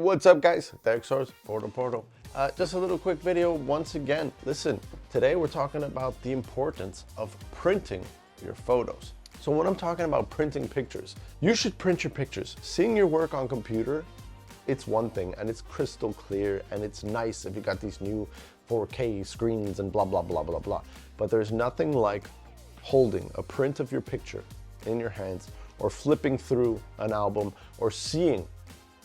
What's up, guys? Dexar's Porto. Just a little quick video once again. Listen, today we're talking about the importance of printing your photos. So when I'm talking about printing pictures, you should print your pictures. Seeing your work on computer, it's one thing, and it's crystal clear, and it's nice if you got these new 4K screens and blah, blah, blah, blah, blah. But there's nothing like holding a print of your picture in your hands, or flipping through an album, or seeing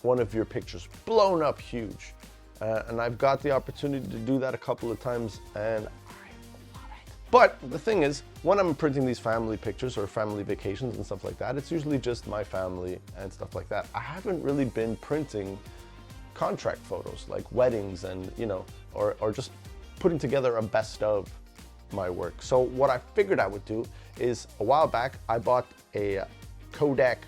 one of your pictures blown up huge. And I've got the opportunity to do that a couple of times, and I love it. But the thing is, when I'm printing these family pictures or family vacations and stuff like that, it's usually just my family and stuff like that. I haven't really been printing contract photos, like weddings and, or just putting together a best of my work. So what I figured I would do is, a while back, I bought a Kodak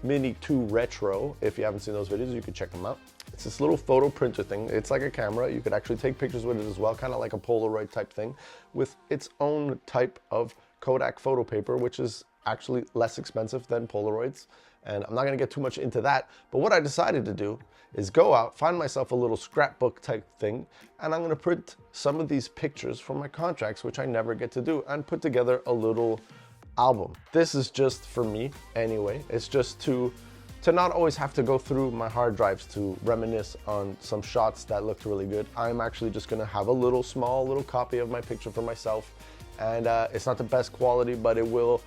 Mini 2 Retro. If you haven't seen those videos, you can check them out. It's this little photo printer thing. It's like a camera. You could actually take pictures with it as well, kind of like a Polaroid type thing, with its own type of Kodak photo paper, which is actually less expensive than Polaroids. And I'm not gonna get too much into that, but what I decided to do is go out, find myself a little scrapbook type thing, and I'm gonna print some of these pictures from my contracts, which I never get to do, and put together a little album. This is just for me anyway. It's just to not always have to go through my hard drives to reminisce on some shots that looked really good. I'm actually just gonna have a small little copy of my picture for myself, and it's not the best quality, but it will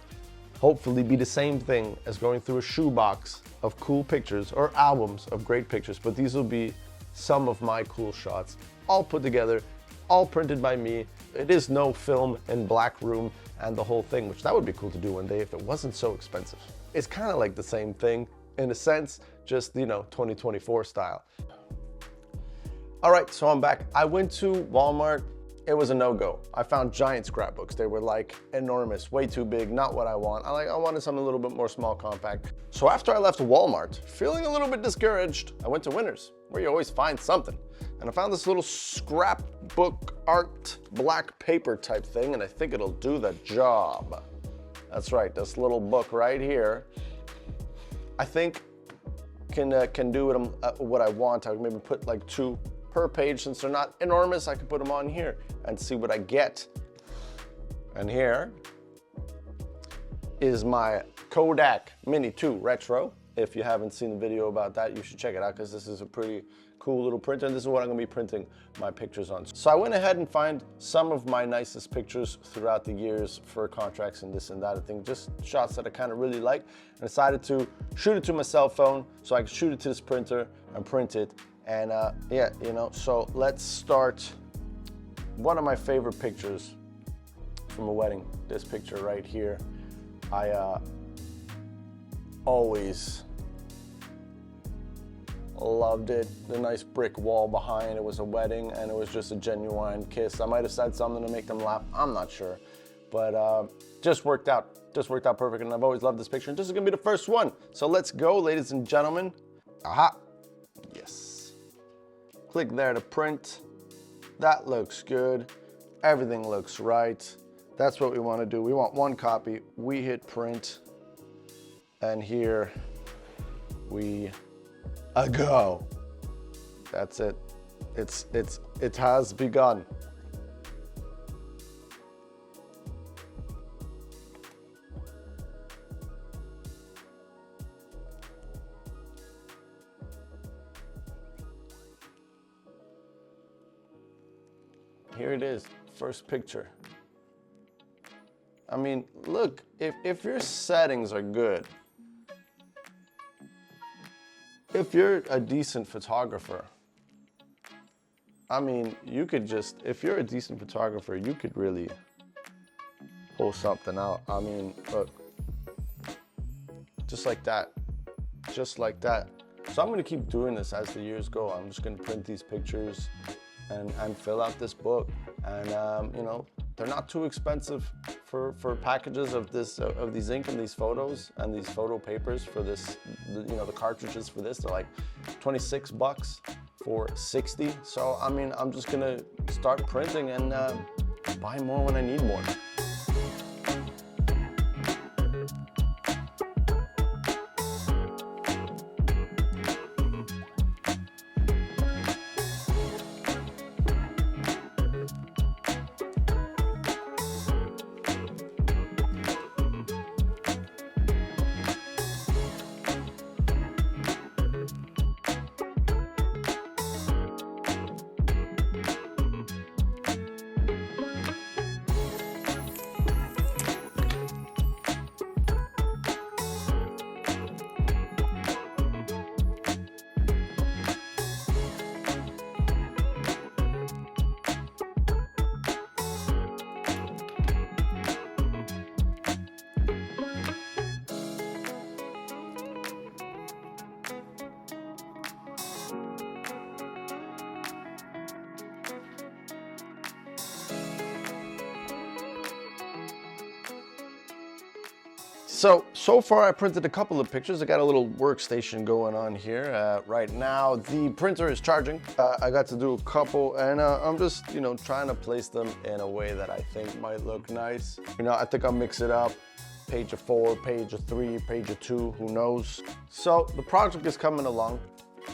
hopefully be the same thing as going through a shoebox of cool pictures or albums of great pictures. But these will be some of my cool shots, all put together, all printed by me. It is no film and black room and the whole thing, which that would be cool to do one day if it wasn't so expensive. It's kind of like the same thing in a sense, just 2024 style. All right, so I'm back. I went to Walmart. It was a no-go. I found giant scrapbooks. They were like enormous, way too big, not what I want. I wanted something a little bit more small, compact. So after I left Walmart, feeling a little bit discouraged, I went to Winners, where you always find something. And I found this little scrapbook art black paper type thing, and I think it'll do the job. That's right, this little book right here, I think can do what I want. I would maybe put like 2 per page. Since they're not enormous, I could put them on here and see what I get. And here is my Kodak Mini 2 Retro. If you haven't seen the video about that, you should check it out, because this is a pretty cool little printer, and this is what I'm gonna be printing my pictures on. So I went ahead and find some of my nicest pictures throughout the years for contracts and this and that. I think just shots that I kind of really like, and decided to shoot it to my cell phone so I could shoot it to this printer and print it. And yeah, so let's start. One of my favorite pictures from a wedding, this picture right here. I always loved it. The nice brick wall behind. It was a wedding, and it was just a genuine kiss. I might have said something to make them laugh, I'm not sure, but just worked out perfect, and I've always loved this picture, and this is gonna be the first one. So let's go, ladies and gentlemen. Aha, yes. Click there to print. That looks good. Everything looks right. That's what we want to do. We want one copy. We hit print, and here we go. That's it. It has begun. Here it is, first picture. I mean, look, if your settings are good, if you're a decent photographer, I mean, you could just, if you're a decent photographer, you could really pull something out. I mean, look, just like that, just like that. So I'm gonna keep doing this as the years go. I'm just gonna print these pictures and fill out this book. And they're not too expensive for packages of these ink and these photos and these photo papers for this, the cartridges for this. They're like 26 bucks for 60. So I mean, I'm just gonna start printing and buy more when I need more. So far I printed a couple of pictures. I got a little workstation going on here. Right now the printer is charging. I got to do a couple, and I'm just, trying to place them in a way that I think might look nice. I think I'll mix it up. Page of 4, page of 3, page of 2, who knows? So the project is coming along.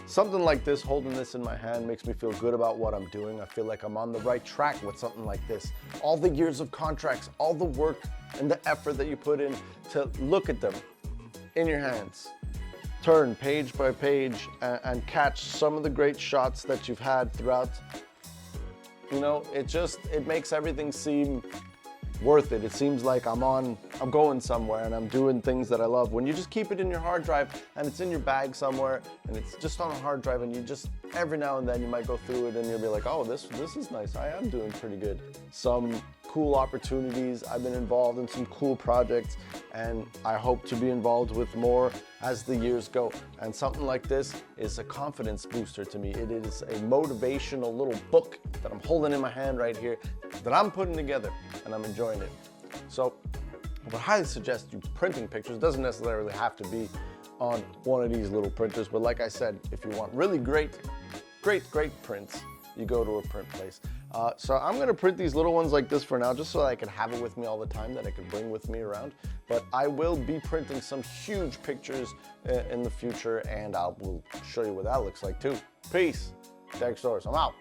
Something like this, holding this in my hand, makes me feel good about what I'm doing. I feel like I'm on the right track with something like this. All the years of contracts, all the work and the effort that you put in to look at them in your hands, turn page by page and catch some of the great shots that you've had throughout. It makes everything seem worth it. It seems like I'm going somewhere and I'm doing things that I love. When you just keep it in your hard drive and it's in your bag somewhere and it's just on a hard drive, and you just, every now and then you might go through it and you'll be like, oh, this is nice. I am doing pretty good. Some cool opportunities. I've been involved in some cool projects, and I hope to be involved with more as the years go. And something like this is a confidence booster to me. It is a motivational little book that I'm holding in my hand right here that I'm putting together, and I'm enjoying it. So I would highly suggest you printing pictures. It doesn't necessarily have to be on one of these little printers, but like I said, if you want really great prints, you go to a print place. So I'm gonna print these little ones like this for now, just so that I can have it with me all the time, that I can bring with me around. But I will be printing some huge pictures in the future, and I will show you what that looks like too. Peace. Tech Stores, I'm out.